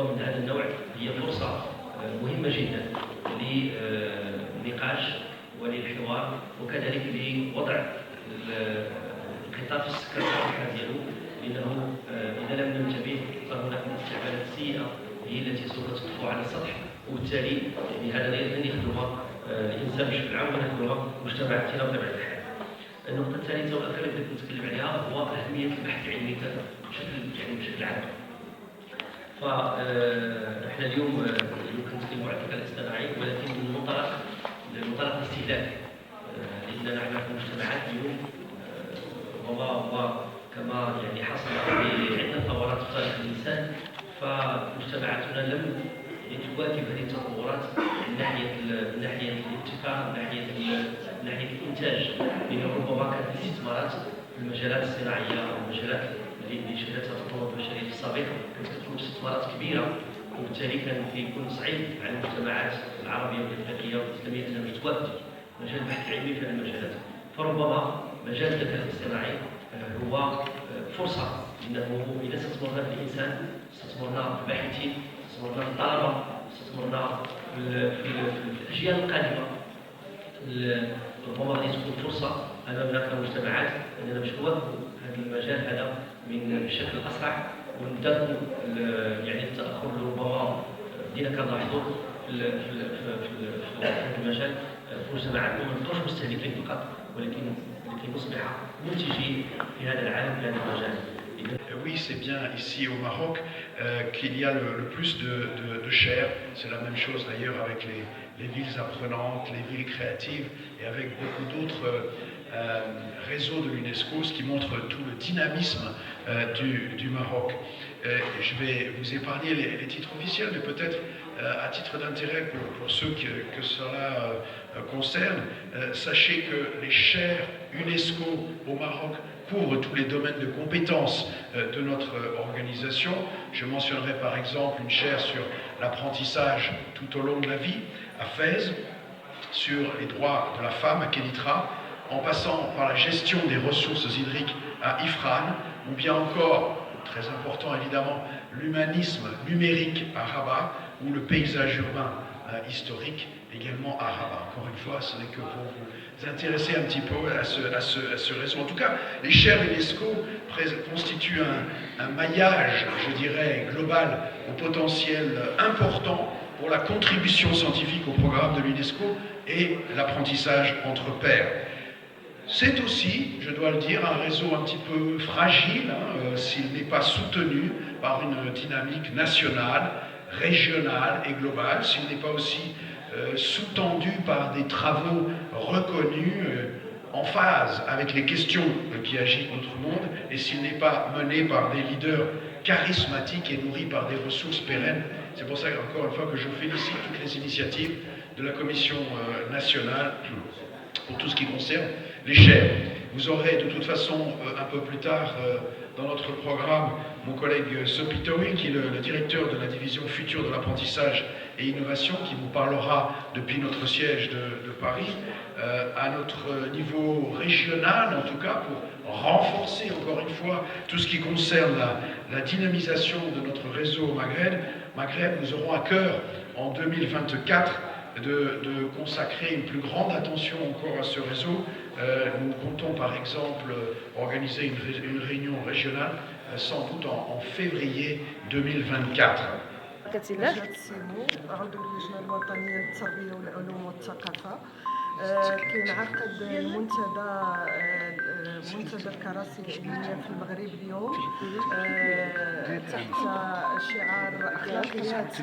ندوة من هذا النوع هي فرصة مهمة جدا للنقاش وللحوار وكذلك لوضع القطاع في السكة الصحيحة ديالو، لأنه إذا لم ننتبه فهناك استعمالات سيئة هي التي سوف تطفو على السطح، وبالتالي هذا لن يخدمها الإنسان بشكل عام ولن يخدمها مجتمعاتنا بطبيعة الحال. النقطة الثالثة والأخيرة اللي كنت نتكلم عليها هو أهمية البحث العلمي بشكل عام. فإحنا اليوم كنتكلموا على الذكاء الاصطناعي ولكن من منطلق الاستهلاك، لأننا نحن في المجتمعات اليوم وكما حصل بعدة ثورات في تاريخ الإنسان، فمجتمعاتنا لم تواكب هذه التطورات من ناحية الابتكار، من ناحية الإنتاج، لأن ربما كانت الاستثمارات في المجالات الصناعية أو المجالات اللي شهدتها التطور البشري في السابق كانت تكون استثمارات كبيرة، وبالتالي كان يكون صعيب على المجتمعات العربية والإفريقية والإسلامية أنها تواكب مجال البحث العلمي في هذه المجالات. فربما مجال الذكاء الاصطناعي هو فرصة، انه اذا استثمرنا في الانسان، استثمرنا في الباحثين، استثمرنا في الطلبه، استثمرنا في الاجيال القادمه، ربما غادي تكون فرصه امامنا كمجتمعات اننا باش نواكبوا هذا المجال هذا بشكل اسرع، ونبدا التاخر اللي ربما بدينا كنلاحظوا في هذا المجال في مجتمعاتنا، ما نبقاوش مستهلكين فقط ولكن نصبح منتجين في هذا العالم في هذا المجال. Oui, c'est bien ici au Maroc qu'il y a le plus de chair. C'est la même chose d'ailleurs avec les villes apprenantes, les villes créatives et avec beaucoup d'autres réseaux de l'UNESCO, ce qui montre tout le dynamisme du Maroc. Je vais vous épargner les titres officiels, mais peut-être à titre d'intérêt pour ceux que cela concerne, sachez que les chaires UNESCO au Maroc couvrent tous les domaines de compétences de notre organisation. Je mentionnerai par exemple une chaire sur l'apprentissage tout au long de la vie à Fès, sur les droits de la femme à Kénitra, en passant par la gestion des ressources hydriques à Ifrane, ou bien encore, très important évidemment, l'humanisme numérique à Rabat, ou le paysage urbain historique également à Rabat. Encore une fois, ce n'est que pour vous intéresser un petit peu à ce réseau. En tout cas, les chaires UNESCO constituent un maillage, je dirais, global au potentiel important pour la contribution scientifique au programme de l'UNESCO et l'apprentissage entre pairs. C'est aussi, je dois le dire, un réseau un petit peu fragile s'il n'est pas soutenu par une dynamique nationale, régionale et globale, s'il n'est pas aussi sous-tendu par des travaux reconnus en phase avec les questions qui agitent notre monde, et s'il n'est pas mené par des leaders charismatiques et nourris par des ressources pérennes. C'est pour ça, encore une fois, que je félicite toutes les initiatives de la Commission nationale pour tout ce qui concerne les chaires. Vous aurez de toute façon un peu plus tard dans notre programme mon collègue Sophie Towil, qui est le directeur de la division future de l'apprentissage et innovation, qui vous parlera depuis notre siège de Paris, à notre niveau régional en tout cas, pour renforcer encore une fois tout ce qui concerne la dynamisation de notre réseau au Maghreb. Nous aurons à cœur en 2024 de consacrer une plus grande attention encore à ce réseau. Nous comptons par exemple organiser une réunion régionale sans doute en février 2024. كينعقد منتدى الكراسي العلمية في المغرب اليوم تحت شعار أخلاقيات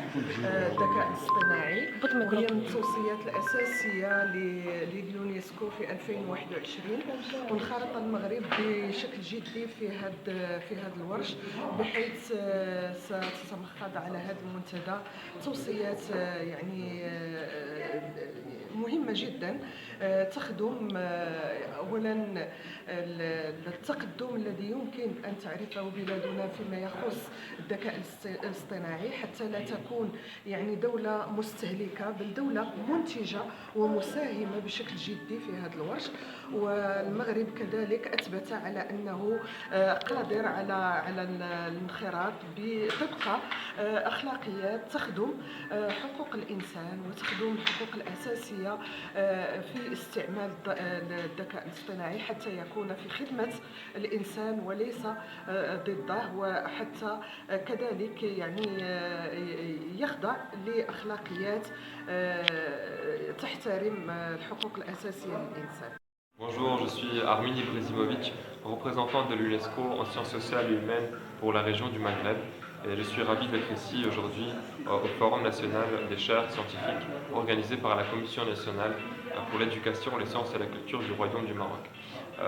الذكاء الاصطناعي، وهي من التوصيات الأساسية لليونسكو في 2021، وانخرط المغرب بشكل جدي في هذا الورش، بحيث ستتمخض على هذا المنتدى توصيات مهمة مهمة جدا تخدم أولا التقدم الذي يمكن أن تعرفه بلادنا فيما يخص الذكاء الاصطناعي، حتى لا تكون يعني دولة مستهلكة بل دولة منتجة ومساهمة بشكل جدي في هذا الورش. والمغرب كذلك أثبت على أنه قادر على الانخراط بطبق أخلاقيات تخدم حقوق الإنسان وتخدم الحقوق الأساسية في استعمال الذكاء الاصطناعي حتى يكون في خدمة الإنسان وليس ضده، وحتى كذلك يعني يخضع لأخلاقيات تحترم الحقوق الأساسية للإنسان. Bonjour, je suis Armin Ibrezimovic, représentant de l'UNESCO en sciences sociales et humaines pour la région du Maghreb. Et je suis ravi d'être ici aujourd'hui au Forum national des chaires scientifiques organisé par la Commission nationale pour l'éducation, les sciences et la culture du Royaume du Maroc.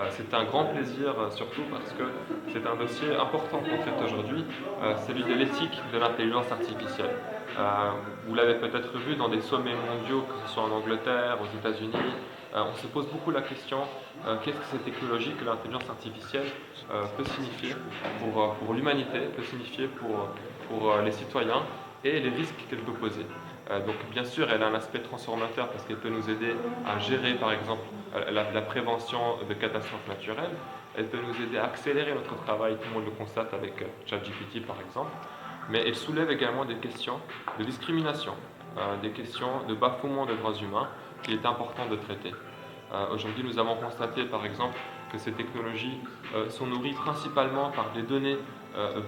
C'est un grand plaisir, surtout parce que c'est un dossier important qu'on traite aujourd'hui, celui de l'éthique de l'intelligence artificielle. Vous l'avez peut-être vu dans des sommets mondiaux, que ce soit en Angleterre, aux États-Unis. On se pose beaucoup la question, qu'est-ce que cette technologie, que l'intelligence artificielle peut signifier pour l'humanité, peut signifier pour les citoyens et les risques qu'elle peut poser. Donc bien sûr, elle a un aspect transformateur parce qu'elle peut nous aider à gérer par exemple la prévention de catastrophes naturelles. Elle peut nous aider à accélérer notre travail, tout le monde le constate avec ChatGPT par exemple. Mais elle soulève également des questions de discrimination, des questions de bafouement des droits humains qu'il est important de traiter. Aujourd'hui, nous avons constaté par exemple que ces technologies sont nourries principalement par des données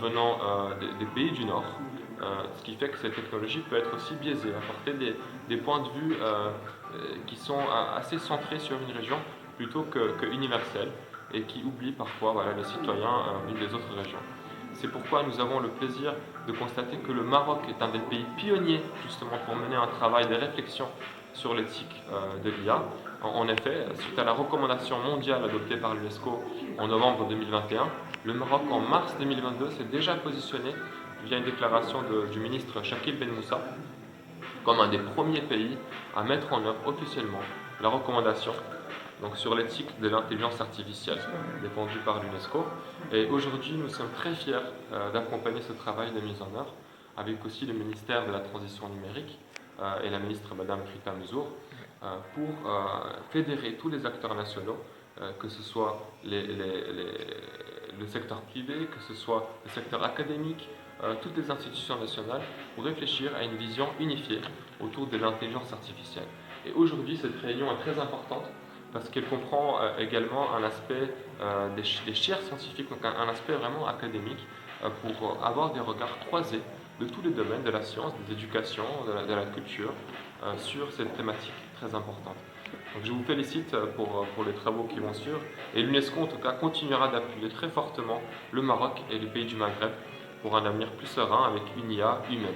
venant des pays du Nord, ce qui fait que cette technologie peut être aussi biaisée, apporter des points de vue qui sont assez centrés sur une région plutôt que universels et qui oublient parfois les citoyens d'une des autres régions. C'est pourquoi nous avons le plaisir de constater que le Maroc est un des pays pionniers justement pour mener un travail de réflexion sur l'éthique de l'IA. En effet, suite à la recommandation mondiale adoptée par l'UNESCO en novembre 2021, le Maroc en mars 2022 s'est déjà positionné via une déclaration du ministre Shakil Ben Moussa comme un des premiers pays à mettre en œuvre officiellement la recommandation donc sur l'éthique de l'intelligence artificielle défendue par l'UNESCO. Et aujourd'hui, nous sommes très fiers d'accompagner ce travail de mise en œuvre avec aussi le ministère de la Transition numérique et la ministre Madame Rita Mzour pour fédérer tous les acteurs nationaux, que ce soit le secteur privé, que ce soit le secteur académique, toutes les institutions nationales, pour réfléchir à une vision unifiée autour de l'intelligence artificielle. Et aujourd'hui, cette réunion est très importante parce qu'elle comprend également un aspect des chaires scientifiques, donc un aspect vraiment académique, pour avoir des regards croisés de tous les domaines de la science, de l'éducation, de la culture, sur cette thématique très importante. Donc je vous félicite pour les travaux qui vont suivre, et l'UNESCO en tout cas continuera d'appuyer très fortement le Maroc et les pays du Maghreb pour un avenir plus serein avec une IA humaine.